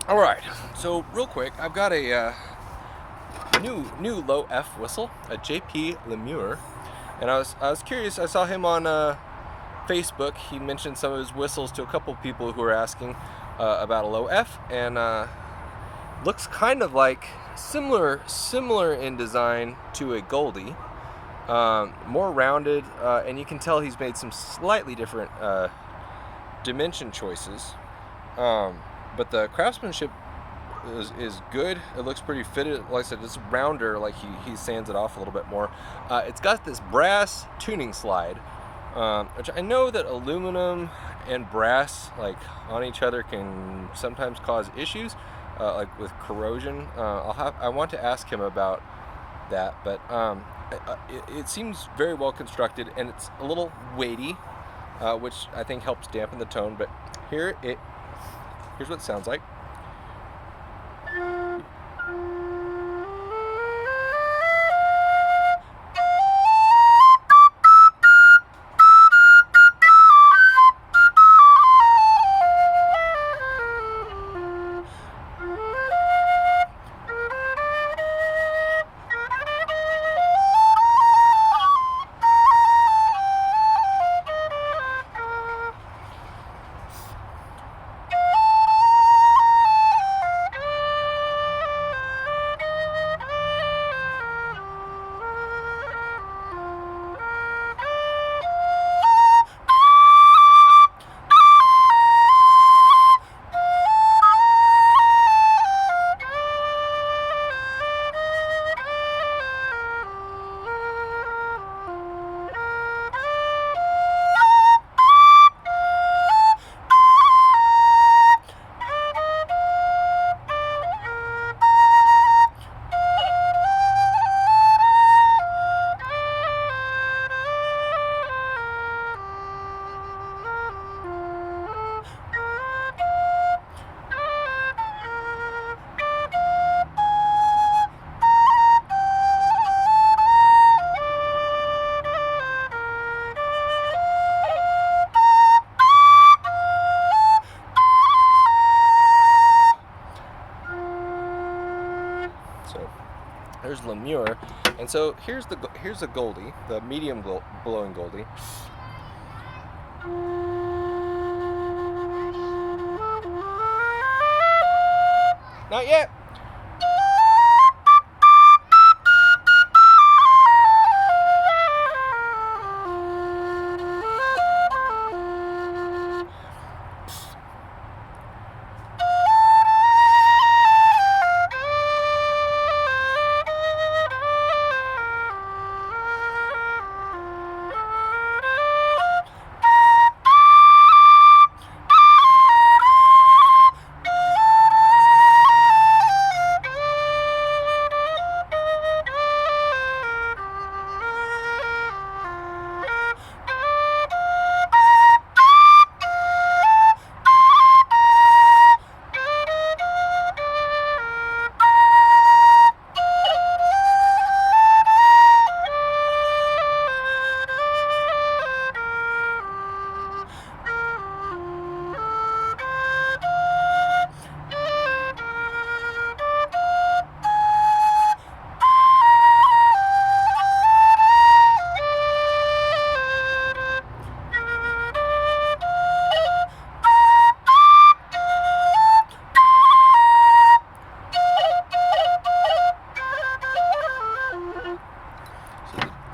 All right, so real quick, I've got a new low F whistle, a JP Lemure, and I was curious. I saw him on Facebook. He mentioned some of his whistles to a couple of people who were asking about a low F, and looks kind of like similar in design to a Goldie, more rounded, and you can tell he's made some slightly different dimension choices. But the craftsmanship is good. It looks pretty fitted. Like I said, it's rounder. Like he sands it off a little bit more. It's got this brass tuning slide, which I know that aluminum and brass like on each other can sometimes cause issues, like with corrosion. I want to ask him about that, but it seems very well constructed, and it's a little weighty, which I think helps dampen the tone. But here's what it sounds like. So there's Lemure, and so here's a Goldie, the medium blowing Goldie. Not yet.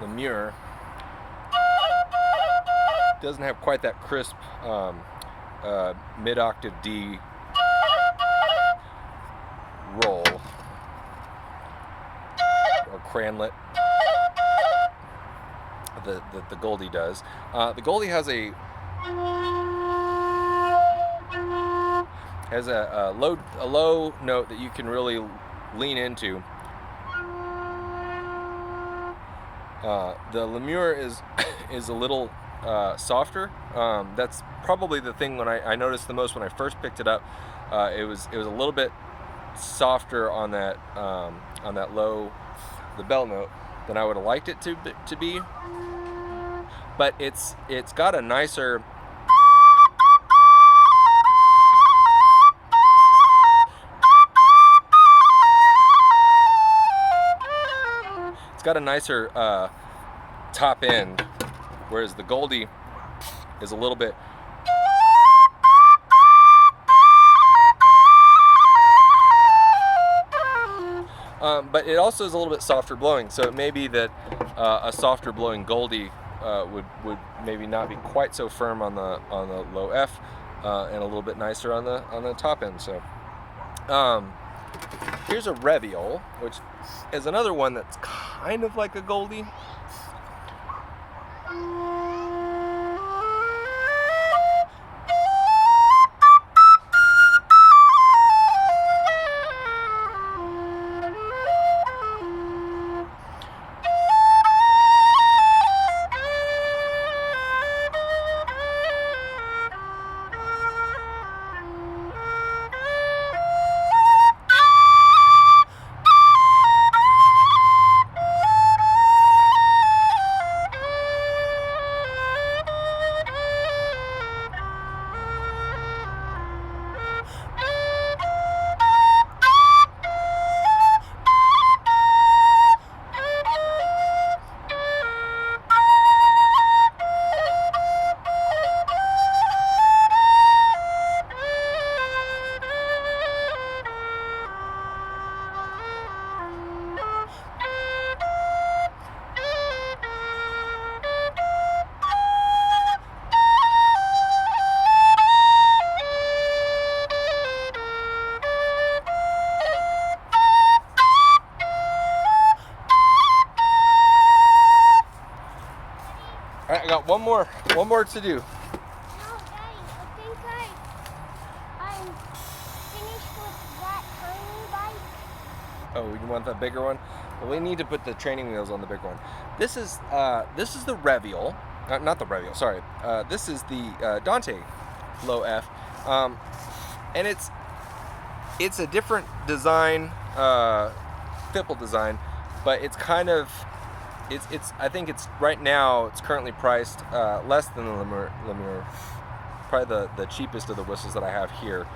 The Meur doesn't have quite that crisp mid-octave D roll or cranlet that the Goldie does. The Goldie has a low note that you can really lean into. The Lemure is a little softer. That's probably the thing when I noticed the most when I first picked it up. It was a little bit softer on that low, the bell note, than I would have liked it to be. But it's got a nicer It's got a nicer top end, whereas the Goldie is a little bit. But it also is a little bit softer blowing, so it may be that a softer blowing Goldie would maybe not be quite so firm on the low F, and a little bit nicer on the top end. So here's a Reviol, which is another one that's kind of like a Goldie. All right, I got one more to do. No, Daddy, I think I'm finished with that tiny bike. Oh, you want the bigger one? Well, we need to put the training wheels on the bigger one. This is the Reviol, not the Reviol. Sorry, this is the Dante low F, and it's a different design, Fipple design, but it's kind of. I think it's right now. It's currently priced less than the Meur, probably the cheapest of the whistles that I have here.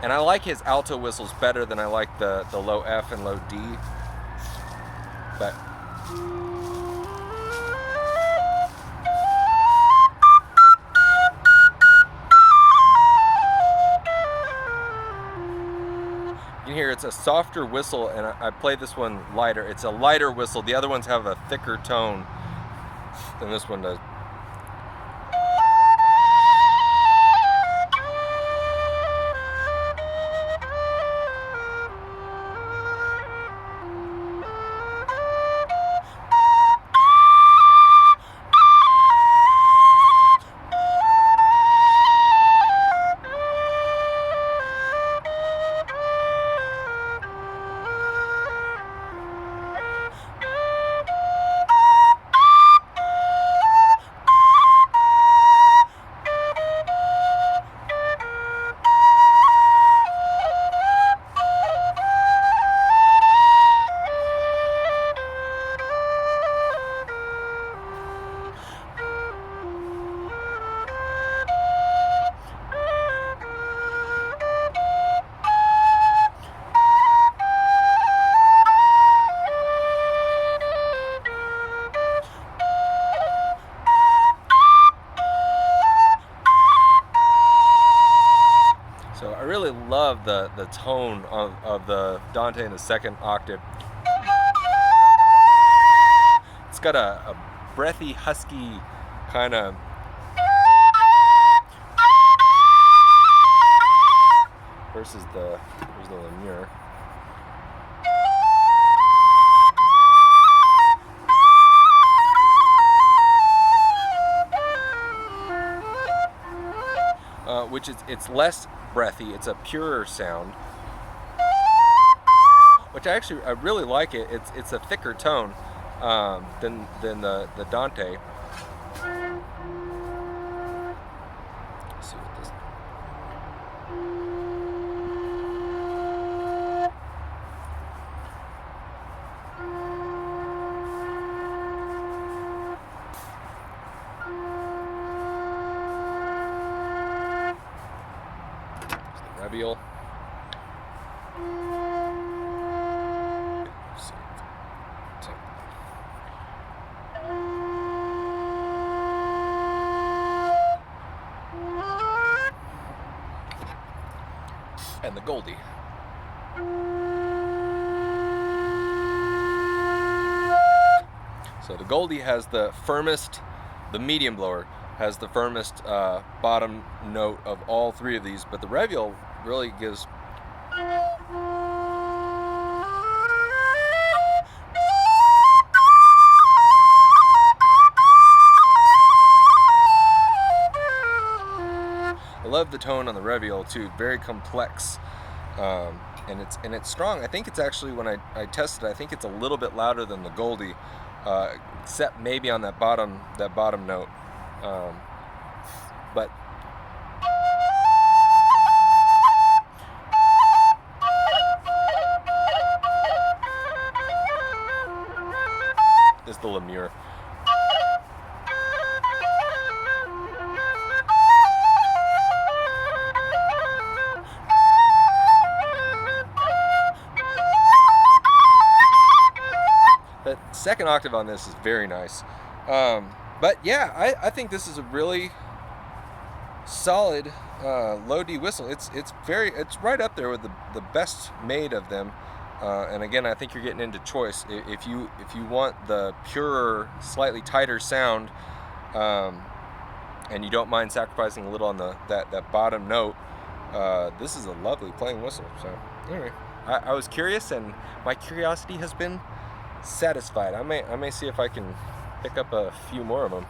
And I like his alto whistles better than I like the low F and low D. But you can hear it's a softer whistle, and I play this one lighter. It's a lighter whistle. The other ones have a thicker tone than this one does. So I really love the tone of the Dante in the second octave. It's got a breathy, husky kind of versus the Meur. Which it's less breathy. It's a purer sound, which I really like it. It's a thicker tone than the Dante. Let's see what this. Reviol. and the Goldie. So the Goldie has the firmest, the medium blower has the firmest bottom note of all three of these, but the Reviol really gives I love the tone on the Reviol too, very complex, and it's strong. I think it's actually, when I tested it, I think it's a little bit louder than the Goldie, except maybe on that bottom note, but is the Meur. The second octave on this is very nice. But yeah, I think this is a really solid low D whistle. It's right up there with the best made of them. And again, I think you're getting into choice. If you want the purer, slightly tighter sound, and you don't mind sacrificing a little on that bottom note, this is a lovely playing whistle. So anyway, I was curious, and my curiosity has been satisfied. I may see if I can pick up a few more of them.